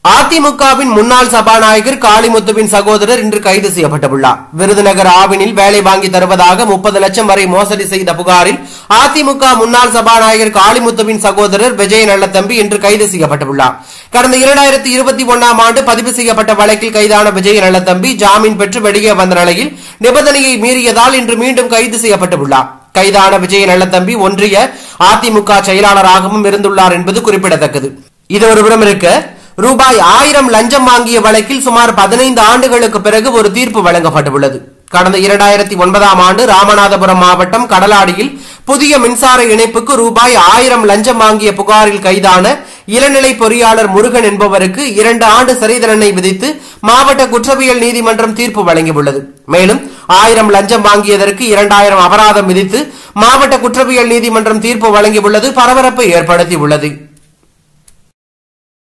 அதிமுகவின் முன்னாள் சபாநாயகர் காளிமுத்துவின் சகோதரர் இன்று கைது செய்யப்பட்டுள்ளார். விருதுநகர் ஆவினில் வேலை வாங்கி தருவதாக 30 லட்சம் வரை மோசடி செய்த புகாரில் அதிமுக முன்னாள் சபாநாயகர் காளிமுத்துவின் சகோதரர் விஜய நல்லதம்பி இன்று கைது செய்யப்பட்டுள்ளார். கடந்த 2021ஆம் ஆண்டு பதிவு செய்யப்பட்ட வழக்கில் கைதான விஜய நல்லதம்பி ஜாமீன் பெற்று வெளியே வந்த நிலையில் நிபந்தனையை மீறியதால் இன்று மீண்டும் கைது செய்யப்பட்டுள்ளார். கைதான விஜய நல்லதம்பி ஒன்றிய அதிமுக செயலாளராகவும் இருந்துள்ளார் என்பது குறிப்பிடத்தக்கது. இது ஒருபுறம் இருக்க, ரூபாய் 1000 லஞ்சம் வாங்கிய வழக்கில் சுமார் 15 ஆண்டுகளுக்கு பிறகு ஒரு தீர்ப்பு வழங்கப்பட்டுள்ளது. கடந்த 2009ஆம் ஆண்டு ராமநாதபுரம் மாவட்டம் கடலாடியில் புதிய மின்சார இணைப்புக்கு ரூபாய் 1000 லஞ்சம் வாங்கிய புகாரில் கைதான இளநிலை பொறியாளர் முருகன் என்பவருக்கு 2 ஆண்டு சிறை தண்டனை விதித்து மாவட்ட குற்றவியல் நீதிமன்றம் தீர்ப்பு வழங்கியுள்ளது. மேலும் 1000 லஞ்சம் வாங்கியதற்கு 2000 அபராதம் விதித்து மாவட்ட குற்றவியல் நீதிமன்றம் தீர்ப்பு வழங்கியுள்ளது பரபரப்பை ஏற்படுத்தியுள்ளது.